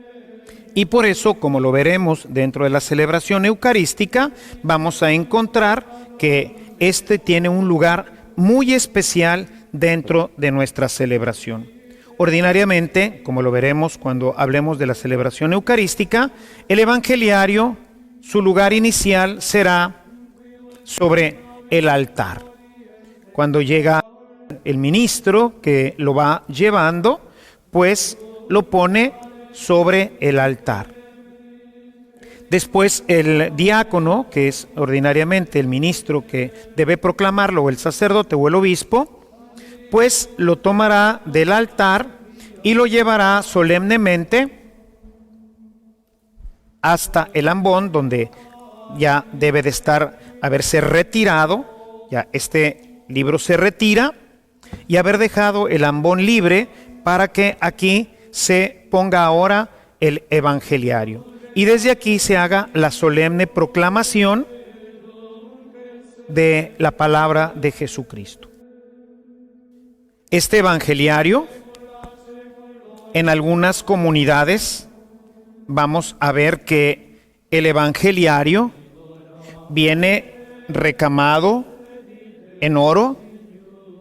Y por eso, como lo veremos dentro de la celebración eucarística, vamos a encontrar que este tiene un lugar muy especial dentro de nuestra celebración. Ordinariamente, como lo veremos cuando hablemos de la celebración eucarística, el evangeliario, su lugar inicial será sobre el altar. Cuando llega el ministro que lo va llevando, pues lo pone sobre el altar. Después el diácono, que es ordinariamente el ministro que debe proclamarlo, o el sacerdote o el obispo, pues lo tomará del altar y lo llevará solemnemente hasta el ambón, donde ya debe de haberse retirado, ya este libro se retira, y haber dejado el ambón libre para que aquí se ponga ahora el evangeliario. Y desde aquí se haga la solemne proclamación de la palabra de Jesucristo. Este evangeliario, en algunas comunidades, vamos a ver que el evangeliario viene recamado en oro,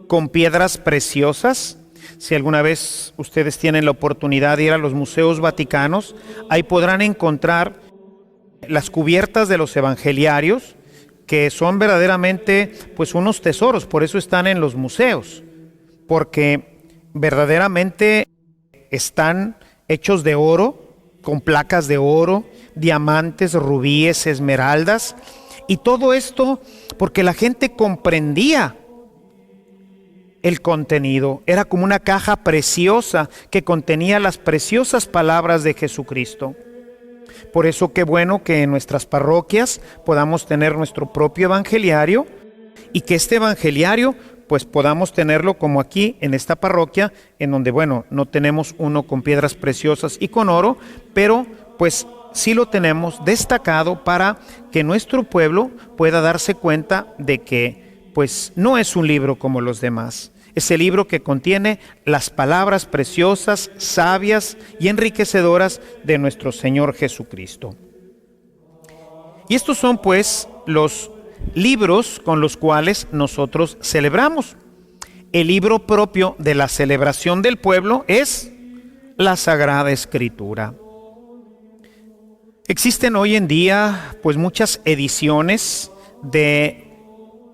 con piedras preciosas. Si alguna vez ustedes tienen la oportunidad de ir a los museos vaticanos, ahí podrán encontrar las cubiertas de los evangeliarios, que son verdaderamente pues unos tesoros, por eso están en los museos, porque verdaderamente están hechos de oro, con placas de oro, diamantes, rubíes, esmeraldas, y todo esto porque la gente comprendía el contenido. Era como una caja preciosa que contenía las preciosas palabras de Jesucristo. Por eso qué bueno que en nuestras parroquias podamos tener nuestro propio evangeliario y que este evangeliario pues podamos tenerlo como aquí en esta parroquia, en donde bueno, no tenemos uno con piedras preciosas y con oro, pero pues sí lo tenemos destacado para que nuestro pueblo pueda darse cuenta de que pues no es un libro como los demás. Es el libro que contiene las palabras preciosas, sabias y enriquecedoras de nuestro Señor Jesucristo. Y estos son pues los libros con los cuales nosotros celebramos. El libro propio de la celebración del pueblo es la Sagrada Escritura. Existen hoy en día pues muchas ediciones de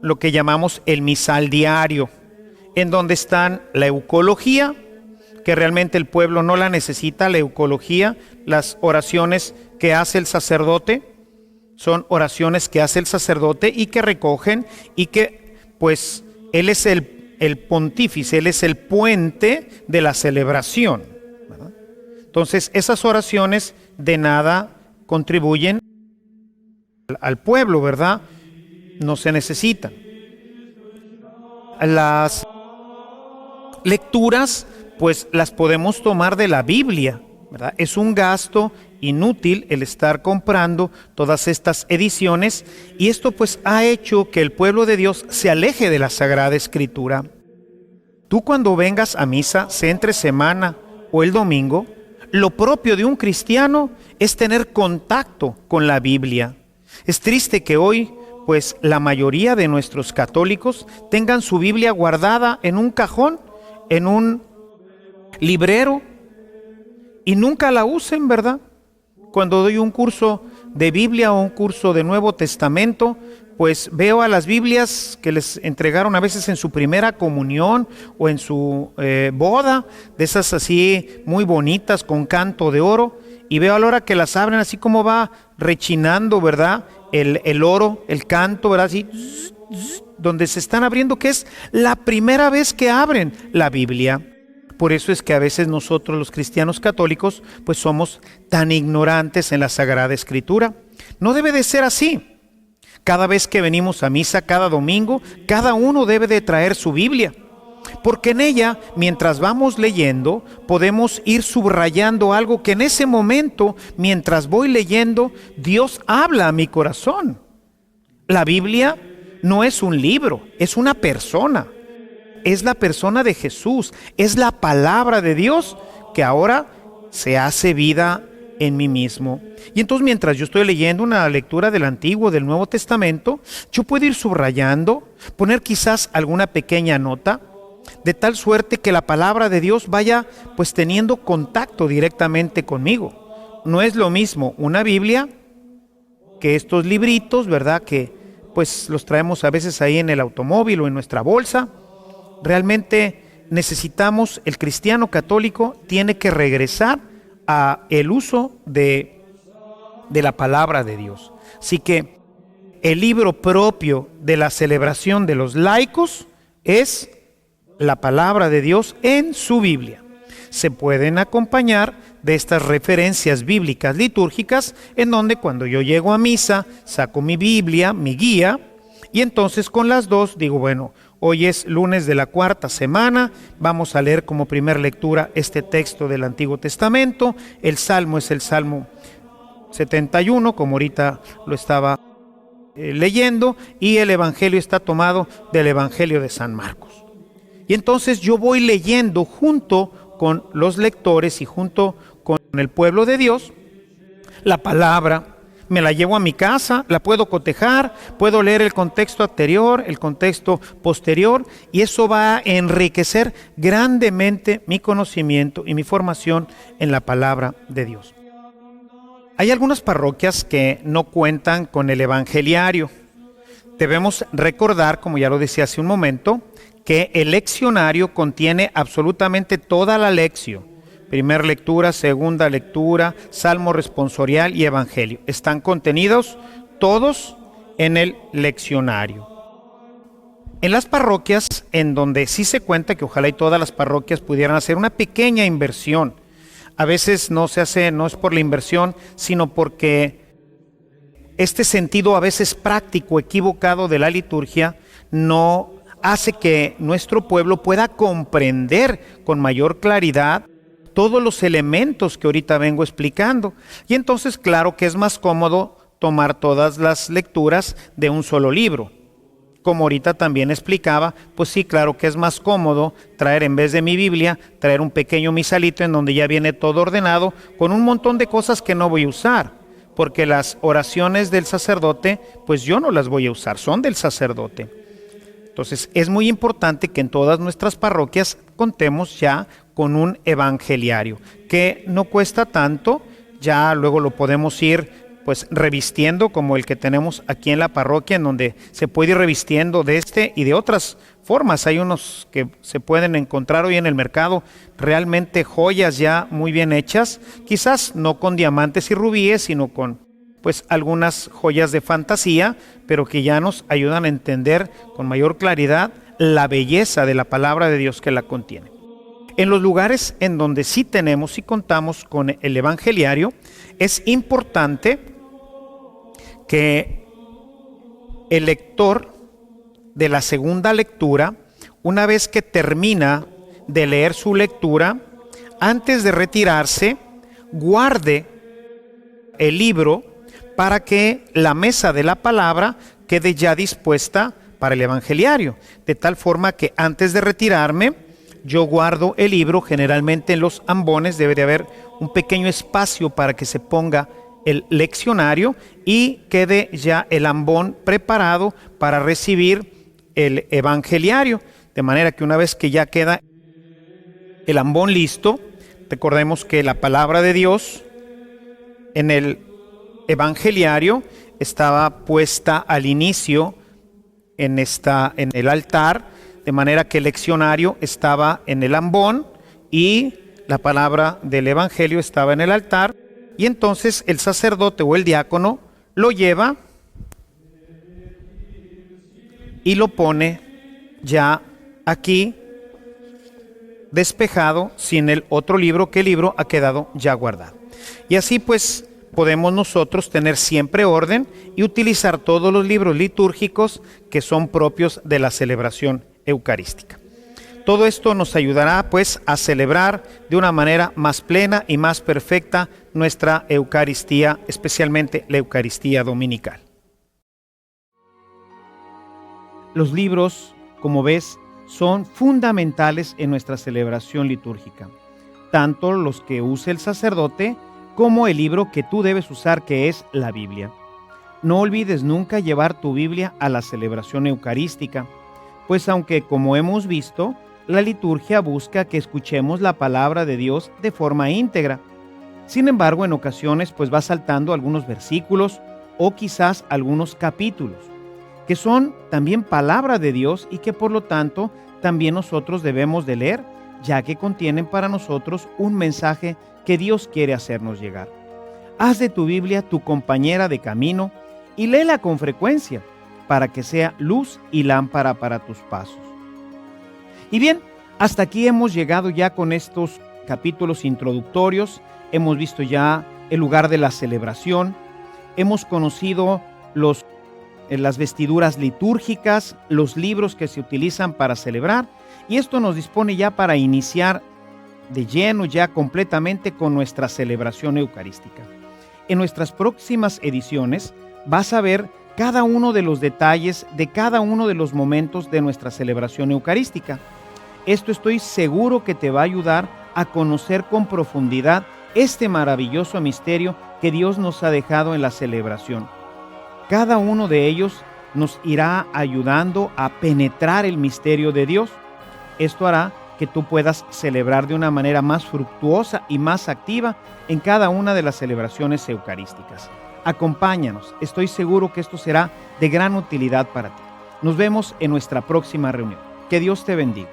lo que llamamos el misal diario, en donde están la eucología, que realmente el pueblo no la necesita, la eucología, las oraciones que hace el sacerdote, son oraciones que hace el sacerdote y que recogen y que pues él es el pontífice, él es el puente de la celebración, ¿verdad? Entonces esas oraciones de nada contribuyen al pueblo, ¿verdad? No se necesitan. Las lecturas pues las podemos tomar de la Biblia, ¿verdad? Es un gasto inútil el estar comprando todas estas ediciones y esto pues ha hecho que el pueblo de Dios se aleje de la Sagrada Escritura. Tú cuando vengas a misa, sea entre semana o el domingo, lo propio de un cristiano es tener contacto con la Biblia. Es triste que hoy pues la mayoría de nuestros católicos tengan su Biblia guardada en un cajón, en un librero y nunca la usen, ¿verdad? Cuando doy un curso de Biblia o un curso de Nuevo Testamento, pues veo a las Biblias que les entregaron a veces en su primera comunión o en su boda, de esas así muy bonitas con canto de oro, y veo a la hora que las abren así como va rechinando, ¿verdad? El oro, el canto, ¿verdad? Así, donde se están abriendo, que es la primera vez que abren la Biblia. Por eso es que a veces nosotros los cristianos católicos pues somos tan ignorantes en la Sagrada Escritura. No debe de ser así. Cada vez que venimos a misa, cada domingo, cada uno debe de traer su Biblia. Porque en ella, mientras vamos leyendo, podemos ir subrayando algo que en ese momento, mientras voy leyendo, Dios habla a mi corazón. La Biblia no es un libro, es una persona. Es la persona de Jesús, es la palabra de Dios que ahora se hace vida en mí mismo. Y entonces mientras yo estoy leyendo una lectura del Antiguo, del Nuevo Testamento, yo puedo ir subrayando, poner quizás alguna pequeña nota, de tal suerte que la palabra de Dios vaya pues teniendo contacto directamente conmigo. No es lo mismo una Biblia que estos libritos, ¿verdad? Que pues los traemos a veces ahí en el automóvil o en nuestra bolsa. Realmente necesitamos, el cristiano católico tiene que regresar a el uso de la palabra de Dios. Así que el libro propio de la celebración de los laicos es la palabra de Dios en su Biblia. Se pueden acompañar de estas referencias bíblicas litúrgicas en donde cuando yo llego a misa saco mi Biblia, mi guía, y entonces con las dos digo, bueno, hoy es lunes de la cuarta semana, vamos a leer como primer lectura este texto del Antiguo Testamento. El Salmo es el Salmo 71, como ahorita lo estaba leyendo, y el Evangelio está tomado del Evangelio de San Marcos. Y entonces yo voy leyendo junto con los lectores y junto con el pueblo de Dios la palabra. Me la llevo a mi casa, la puedo cotejar, puedo leer el contexto anterior, el contexto posterior, y eso va a enriquecer grandemente mi conocimiento y mi formación en la palabra de Dios. Hay algunas parroquias que no cuentan con el evangeliario. Debemos recordar, como ya lo decía hace un momento, que el leccionario contiene absolutamente toda la lección. Primera lectura, segunda lectura, salmo responsorial y evangelio. Están contenidos todos en el leccionario. En las parroquias en donde sí se cuenta, que ojalá y todas las parroquias pudieran hacer una pequeña inversión. A veces no se hace, no es por la inversión, sino porque este sentido a veces práctico, equivocado de la liturgia, no hace que nuestro pueblo pueda comprender con mayor claridad todos los elementos que ahorita vengo explicando. Y entonces, claro que es más cómodo tomar todas las lecturas de un solo libro. Como ahorita también explicaba, pues sí, claro que es más cómodo traer, en vez de mi Biblia, traer un pequeño misalito en donde ya viene todo ordenado con un montón de cosas que no voy a usar, porque las oraciones del sacerdote, pues yo no las voy a usar, son del sacerdote. Entonces es muy importante que en todas nuestras parroquias contemos ya con un evangeliario, que no cuesta tanto, ya luego lo podemos ir pues revistiendo, como el que tenemos aquí en la parroquia, en donde se puede ir revistiendo de este y de otras formas. Hay unos que se pueden encontrar hoy en el mercado, realmente joyas ya muy bien hechas, quizás no con diamantes y rubíes, sino con pues algunas joyas de fantasía, pero que ya nos ayudan a entender con mayor claridad la belleza de la palabra de Dios que la contiene. En los lugares en donde sí tenemos y contamos con el evangeliario, es importante que el lector de la segunda lectura, una vez que termina de leer su lectura, antes de retirarse, guarde el libro para que la mesa de la palabra quede ya dispuesta para el evangeliario, de tal forma que antes de retirarme, yo guardo el libro. Generalmente en los ambones debe de haber un pequeño espacio para que se ponga el leccionario y quede ya el ambón preparado para recibir el evangeliario, de manera que una vez que ya queda el ambón listo, recordemos que la palabra de Dios en el evangeliario estaba puesta al inicio en el altar, de manera que el leccionario estaba en el ambón y la palabra del evangelio estaba en el altar, y entonces el sacerdote o el diácono lo lleva y lo pone ya aquí despejado, sin el otro libro, que el libro ha quedado ya guardado. Y así pues podemos nosotros tener siempre orden y utilizar todos los libros litúrgicos que son propios de la celebración eucarística. Todo esto nos ayudará pues a celebrar de una manera más plena y más perfecta nuestra Eucaristía, especialmente la Eucaristía dominical. Los libros, como ves, son fundamentales en nuestra celebración litúrgica, tanto los que use el sacerdote como el libro que tú debes usar, que es la Biblia. No olvides nunca llevar tu Biblia a la celebración eucarística, pues aunque, como hemos visto, la liturgia busca que escuchemos la palabra de Dios de forma íntegra. Sin embargo, en ocasiones pues va saltando algunos versículos o quizás algunos capítulos, que son también palabra de Dios y que por lo tanto también nosotros debemos de leer, ya que contienen para nosotros un mensaje que Dios quiere hacernos llegar. Haz de tu Biblia tu compañera de camino y léela con frecuencia, para que sea luz y lámpara para tus pasos. Y bien, hasta aquí hemos llegado ya con estos capítulos introductorios. Hemos visto ya el lugar de la celebración, hemos conocido las vestiduras litúrgicas, los libros que se utilizan para celebrar, y esto nos dispone ya para iniciar de lleno ya completamente con nuestra celebración eucarística. En nuestras próximas ediciones vas a ver cada uno de los detalles de cada uno de los momentos de nuestra celebración eucarística. Esto estoy seguro que te va a ayudar a conocer con profundidad este maravilloso misterio que Dios nos ha dejado en la celebración. Cada uno de ellos nos irá ayudando a penetrar el misterio de Dios. Esto hará que tú puedas celebrar de una manera más fructuosa y más activa en cada una de las celebraciones eucarísticas. Acompáñanos, estoy seguro que esto será de gran utilidad para ti. Nos vemos en nuestra próxima reunión. Que Dios te bendiga.